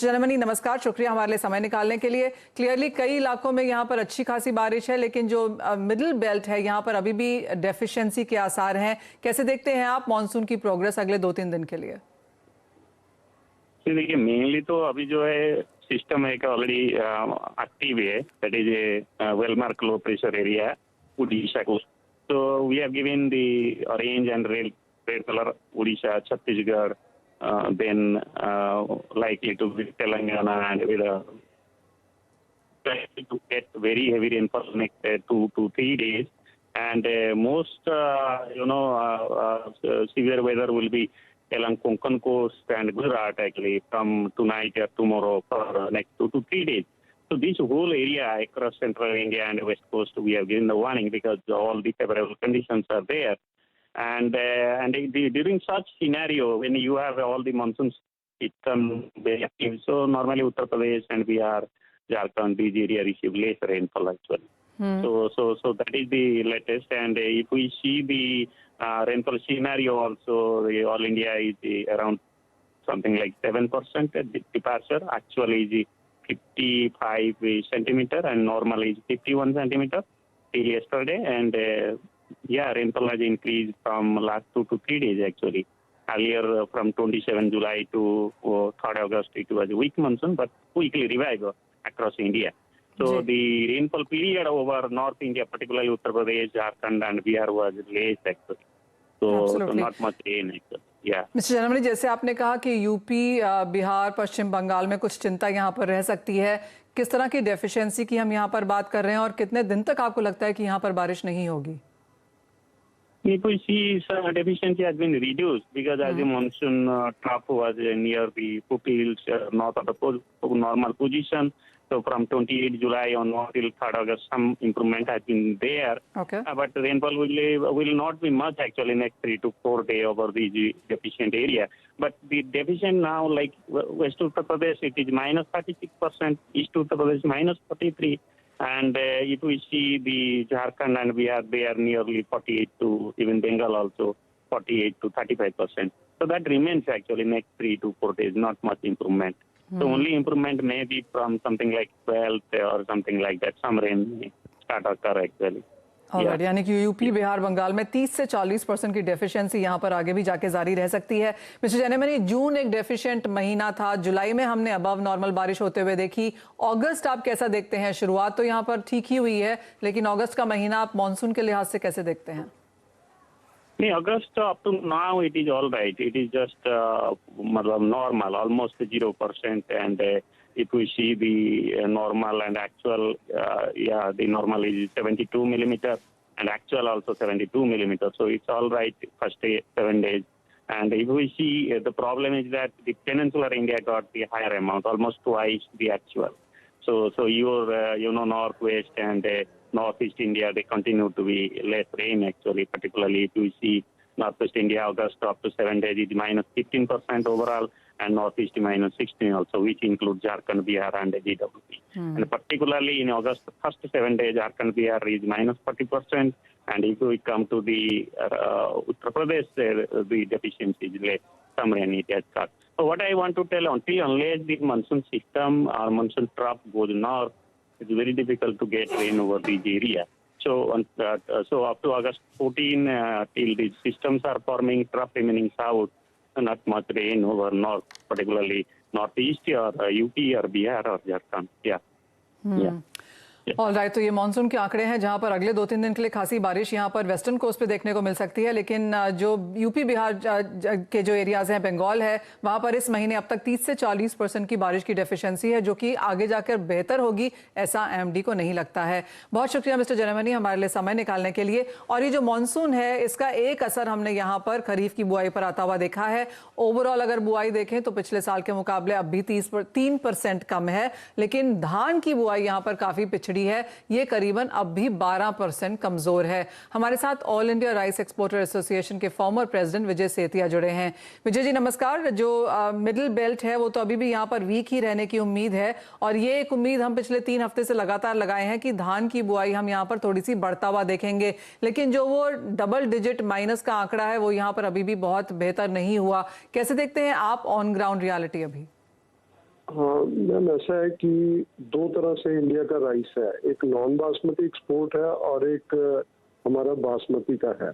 जनमनी नमस्कार, शुक्रिया हमारे लिए समय निकालने के लिए। क्लियरली कई इलाकों में यहाँ पर अच्छी खासी बारिश है, लेकिन जो मिडिल बेल्ट है यहाँ पर अभी भी डेफिशिएंसी के आसार हैं। कैसे देखते हैं आप मॉनसून की प्रोग्रेस अगले 2-3 दिन के लिए? देखिए, मेनली तो अभी जो है सिस्टम है ऑलरेडी एक्टिव है, that is a well mark low pressure area Orissa को। तो we have given the orange and red colour Orissa, Chhattisgarh, then likely to be Telangana, and with likely to get very heavy rainfall next 2 to 3 days. And most severe weather will be along Konkan coast and Gujarat actually from tonight or tomorrow for next 2 to 3 days. So this whole area across central India and west coast, we have given the warning because all the favorable conditions are there. And during such scenario, when you have all the monsoon system very active, so normally Uttar Pradesh and Bihar, Jharkhand, these area receive less rainfall actually. So that is the latest. And if we see the rainfall scenario also, the all India is around something like 7% departure. Actually is 55 centimeter and normal is 51 centimeter till yesterday. And rainfall has increased from last 2 to 3 days actually. Earlier from 27 July to 3rd August, it was a weak monsoon, but quickly revived across India. So the rainfall period over North India, particularly Uttar Pradesh, Jharkhand and Bihar was less actually. So not much rain actually. Mister Jenamani, जैसे आपने कहा कि UP, Bihar, पश्चिम बंगाल में कुछ चिंता यहाँ पर रह सकती है, किस तरह की डेफिशिएंसी की हम यहाँ पर बात कर रहे हैं और कितने दिन तक आपको लगता है कि यहाँ पर बारिश नहीं होगी? If we see some deficiency has been reduced because as the monsoon trough was near the foothills north of the normal position. So from 28 July on till 3rd August, some improvement has been there. Okay. But rainfall will not be much actually next 3 to 4 days over the deficient area. But the deficient now, like West Uttar Pradesh, it is minus 36%, East Uttar Pradesh minus 43%. And if we see the Jharkhand and Bihar, they are nearly 48 to even Bengal also 48 to 35%. So that remains actually next 3 to 4 days, not much improvement. So only improvement may be from something like 12th or something like that. Some rain may start occur actually. यानी कि UP, Bihar, Bengal में 30 से 40% की deficiency यहाँ पर आगे भी जाके जारी रह सकती है। मिस्टर जनमनी, जून एक डेफिशिएंट महीना था, जुलाई में हमने अबव नॉर्मल बारिश होते हुए देखी। अगस्त आप कैसा देखते हैं? शुरुआत तो यहाँ पर ठीक ही हुई है, लेकिन अगस्त का महीना आप मानसून के लिहाज से कैसे देखते हैं? नहीं, August up to now it is all right. It is just normal, almost 0%. And if we see the normal and actual, the normal is 72 millimeter and actual also 72 millimeter. So it's all right first 7 days. And if we see the problem is that the peninsular India got the higher amount, almost twice the actual. So your northwest and northeast India, they continue to be less rain actually, particularly if you see northwest India, August up to 7 days is minus 15% overall, and northeast minus 16 also, which includes Jharkhand, Bihar and GWP. And particularly in August, first 7 days, Jharkhand, Bihar is minus 40%. And if we come to the Uttar Pradesh, the deficiency is less, some rain it has cut. So what I want to tell, unless the monsoon system or monsoon trough goes north, it's very difficult to get rain over this area. So up to August 14, till the systems are forming, trough remaining south, not much rain over north, particularly northeast or UP or Bihar or Jharkhand. All right, तो ये monsoon के आंकड़े हैं जहां पर अगले 2-3 दिन के लिए खासी बारिश यहां पर वेस्टर्न कोस्ट पे देखने को मिल सकती है, लेकिन जो यूपी बिहार के जो एरियाज हैं, बंगाल है, वहां पर इस महीने अब तक 30 से 40% की बारिश की डेफिशिएंसी है, जो कि आगे जाकर बेहतर होगी ऐसा एमडी को नहीं लगता है। बहुत शुक्रिया मिस्टर जनमनी हमारे लिए समय निकालने के लिए। और ये जो मानसून है, इसका एक असर हमने यहाँ पर खरीफ की बुआई पर आता हुआ देखा है। ओवरऑल अगर बुआई देखें तो पिछले साल के मुकाबले अब भी 3% कम है, लेकिन धान की बुआई यहाँ पर काफी पिछड़ी है, ये करीबन अब भी 12% कमजोर है। हमारे साथ all India rice exporter association के फॉर्मर प्रेसिडेंट विजय सेतिया जुड़े हैं। विजय जी नमस्कार। जो मिडिल बेल्ट है वो तो अभी भी यहाँ पर वीक ही रहने की उम्मीद है, और ये एक उम्मीद हम पिछले 3 हफ्ते से लगातार लगाए हैं कि धान की बुआई हम यहाँ पर थोड़ी सी बढ़ता हुआ देखेंगे, लेकिन जो वो डबल डिजिट माइनस का आंकड़ा है वो यहाँ पर अभी भी बहुत बेहतर नहीं हुआ। कैसे देखते हैं आप ऑन ग्राउंड रियलिटी अभी? हाँ मैम, ऐसा है कि दो तरह से इंडिया का राइस है, एक नॉन बासमती एक्सपोर्ट है और एक हमारा बासमती का है।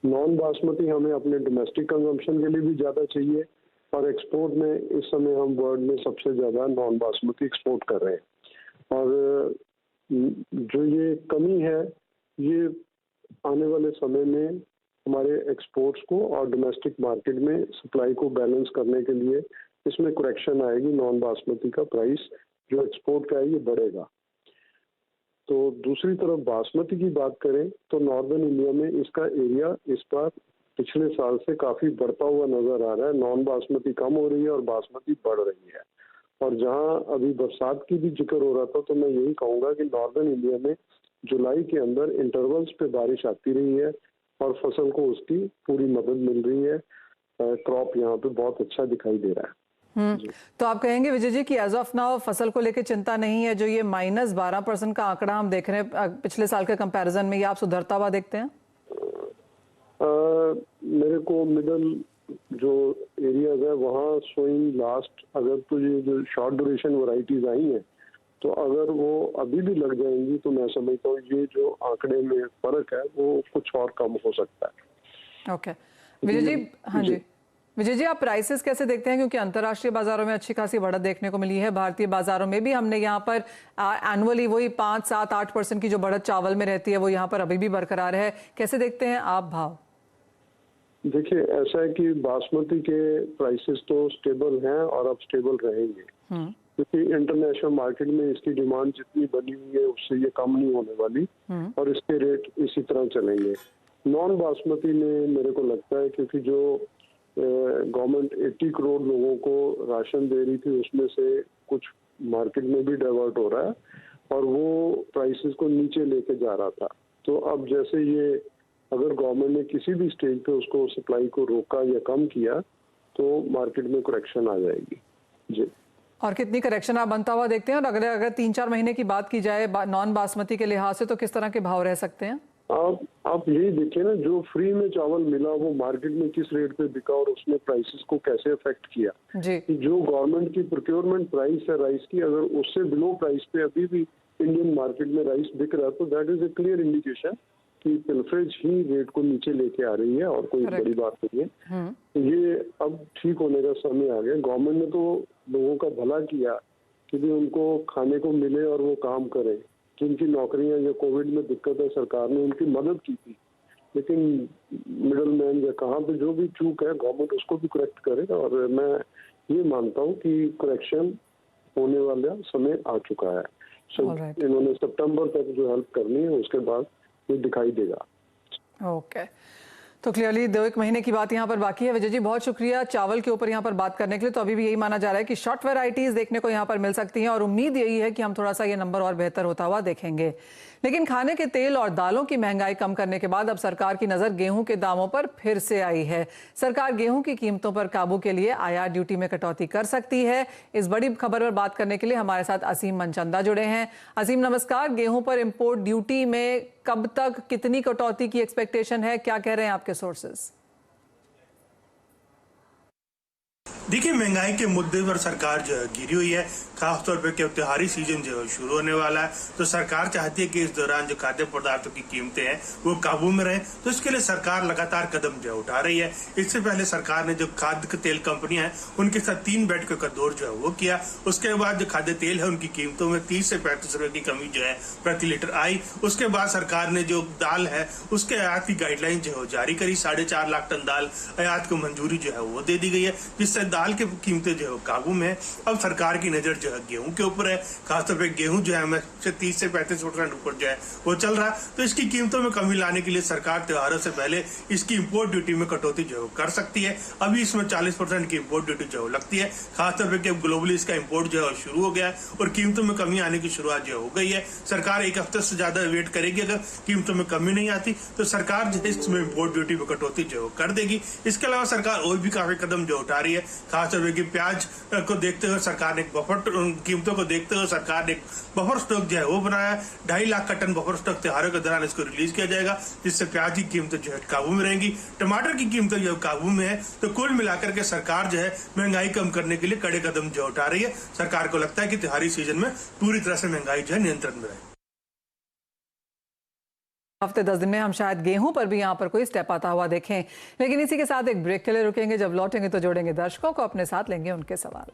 नॉन बासमती हमें अपने डोमेस्टिक कंजम्पशन के लिए भी ज़्यादा चाहिए और एक्सपोर्ट में इस समय हम वर्ल्ड में सबसे ज़्यादा नॉन बासमती एक्सपोर्ट कर रहे हैं। और जो ये कमी है, ये आने वाले समय में हमारे एक्सपोर्ट्स को और डोमेस्टिक मार्केट में सप्लाई को बैलेंस करने के लिए इसमें करेक्शन आएगी। नॉन बासमती का प्राइस जो एक्सपोर्ट का है ये बढ़ेगा। तो दूसरी तरफ बासमती की बात करें तो नॉर्दर्न इंडिया में इसका एरिया इस बार पिछले साल से काफी बढ़ता हुआ नजर आ रहा है। नॉन बासमती कम हो रही है और बासमती बढ़ रही है। और जहां अभी बरसात की भी जिक्र हो रहा था, तो मैं यही कहूंगा कि नॉर्दर्न इंडिया में जुलाई के अंदर इंटरवल्स पे बारिश आती रही है और फसल को उसकी पूरी मदद मिल रही है। क्रॉप यहाँ पे बहुत अच्छा दिखाई दे रहा है। तो आप कहेंगे विजय जी कि एज ऑफ नाउ फसल को लेकर चिंता नहीं है, जो ये -12% का आंकड़ा हम देख रहे हैं पिछले साल के कंपैरिजन में, ये आप सुधरता हुआ देखते हैं? मेरे को मिडल जो एरियाज है वहाँ शोइंग लास्ट, अगर तो ये जो शॉर्ट ड्यूरेशन वैरायटीज आई हैं तो अगर वो अभी भी लग जाएंगी तो मैं समझता हूँ ये जो आंकड़े में फर्क है वो कुछ और कम हो सकता है। ओके विजय जी, हाँ जी विजय जी, आप प्राइसेस कैसे देखते हैं? क्योंकि अंतर्राष्ट्रीय बाजारों में अच्छी खासी बढ़त देखने को मिली है, भारतीय बाजारों में भी हमने यहाँ पर एनुअली वही 5, 7, 8% की जो बढ़त चावल में रहती है वो यहाँ पर अभी भी बरकरार है। कैसे देखते हैं आप भाव? देखिए, ऐसा है कि बासमती के प्राइसेस तो स्टेबल हैं और अब स्टेबल रहेंगे, क्योंकि इंटरनेशनल मार्केट में इसकी डिमांड जितनी बनी हुई है उससे ये कम नहीं होने वाली और इसके रेट इसी तरह चलेंगे। नॉन बासमती में मेरे को लगता है, क्योंकि जो गवर्नमेंट 80 करोड़ लोगों को राशन दे रही थी उसमें से कुछ मार्केट में भी डाइवर्ट हो रहा है और वो प्राइसेस को नीचे लेके जा रहा था। तो अब जैसे ये अगर गवर्नमेंट ने किसी भी स्टेज पे उसको सप्लाई को रोका या कम किया तो मार्केट में करेक्शन आ जाएगी जी। और कितनी करेक्शन आप बनता हुआ देखते हैं? और अगर 3-4 महीने की बात की जाए नॉन बासमती के लिहाज से, तो किस तरह के भाव रह सकते हैं? आप यही देखिए ना, जो फ्री में चावल मिला वो मार्केट में किस रेट पे बिका और उसने प्राइसेस को कैसे अफेक्ट किया जी। जो गवर्नमेंट की प्रोक्योरमेंट प्राइस है राइस की, अगर उससे बिलो प्राइस पे अभी भी इंडियन मार्केट में राइस बिक रहा है तो that is A clear indication कि पिल्फरेज ही रेट को नीचे लेके आ रही है और कोई बड़ी बात नहीं है। तो ये अब ठीक होने का समय आ गया। गवर्नमेंट ने तो लोगों का भला किया कि भी उनको खाने को मिले और वो काम करें। जिनकी नौकरियां या कोविड में दिक्कत है, सरकार ने उनकी मदद की थी, लेकिन मिडल मैन या कहाँ पे जो भी चूक है गवर्नमेंट उसको भी करेक्ट करे। और मैं ये मानता हूँ कि करेक्शन होने वाला समय आ चुका है। इन्होंने सितंबर तक जो हेल्प करनी है उसके बाद ये दिखाई देगा। ओके, तो क्लियरली 2-1 महीने की बात यहाँ पर बाकी है। विजय जी, बहुत शुक्रिया चावल के ऊपर यहाँ पर बात करने के लिए। तो अभी भी यही माना जा रहा है कि शॉर्ट वैरायटीज देखने को यहाँ पर मिल सकती हैं और उम्मीद यही है कि हम थोड़ा सा ये नंबर और बेहतर होता हुआ देखेंगे। लेकिन खाने के तेल और दालों की महंगाई कम करने के बाद अब सरकार की नजर गेहूं के दामों पर फिर से आई है। सरकार गेहूं की कीमतों पर काबू के लिए आयात ड्यूटी में कटौती कर सकती है। इस बड़ी खबर पर बात करने के लिए हमारे साथ असीम मनचंदा जुड़े हैं। असीम नमस्कार। गेहूं पर इंपोर्ट ड्यूटी में कब तक कितनी कटौती की एक्सपेक्टेशन है, क्या कह रहे हैं आपके सोर्सेज? देखिए, महंगाई के मुद्दे पर सरकार जो है घिरी हुई है। खासतौर पर क्या त्योहारी सीजन जो है शुरू होने वाला है, तो सरकार चाहती है कि इस दौरान जो खाद्य पदार्थों की कीमतें हैं वो काबू में रहें। तो इसके लिए सरकार लगातार कदम जो है उठा रही है। इससे पहले सरकार ने जो खाद्य तेल कंपनियां हैं उनके साथ 3 बैठकों का दौर जो है वो किया। उसके बाद जो खाद्य तेल है उनकी कीमतों में 30 से 35 रुपए की कमी जो है प्रति लीटर आई। उसके बाद सरकार ने जो दाल है उसके आयात की गाइडलाइन जो है जारी करी। 4.5 लाख टन दाल आयात को मंजूरी जो है वो दे दी गई है, जिससे दाल की कीमतें जो है काबू में है। अब सरकार की नजर जो है गेहूं के ऊपर है। खासतौर पे गेहूं जो है 30 से 35% ऊपर जो है वो चल रहा है। तो इसकी कीमतों में कमी लाने के लिए सरकार त्योहारों से पहले इसकी इंपोर्ट ड्यूटी में कटौती जो है कर सकती है। अभी इसमें 40% की इंपोर्ट ड्यूटी जो लगती है। खासतौर पर ग्लोबली इसका इंपोर्ट जो है शुरू हो गया है और कीमतों में कमी आने की शुरुआत जो हो गई है। सरकार 1 हफ्ते से ज्यादा वेट करेगी। अगर कीमतों में कमी नहीं आती तो सरकार जो है इसमें इंपोर्ट ड्यूटी में कटौती जो कर देगी। इसके अलावा सरकार और भी काफी कदम जो उठा रही है। खासतौर पर कि प्याज को देखते हुए सरकार ने एक बफर कीमतों को देखते हुए सरकार ने एक बफर स्टॉक जो है वो बनाया। 2.5 लाख का टन बफर स्टॉक त्योहारों के दौरान इसको रिलीज किया जाएगा, जिससे प्याज की कीमतें जो है काबू में रहेंगी, टमाटर की कीमतें जो है काबू में है। तो कुल मिलाकर के सरकार जो है महंगाई कम करने के लिए कड़े कदम जो उठा रही है। सरकार को लगता है कि त्योहारी सीजन में पूरी तरह से महंगाई जो है नियंत्रण में रहे। हफ्ते 10 दिन में हम शायद गेहूं पर भी यहां पर कोई स्टेप आता हुआ देखें, लेकिन इसी के साथ एक ब्रेक के लिए रुकेंगे। जब लौटेंगे तो जोड़ेंगे दर्शकों को, अपने साथ लेंगे उनके सवाल।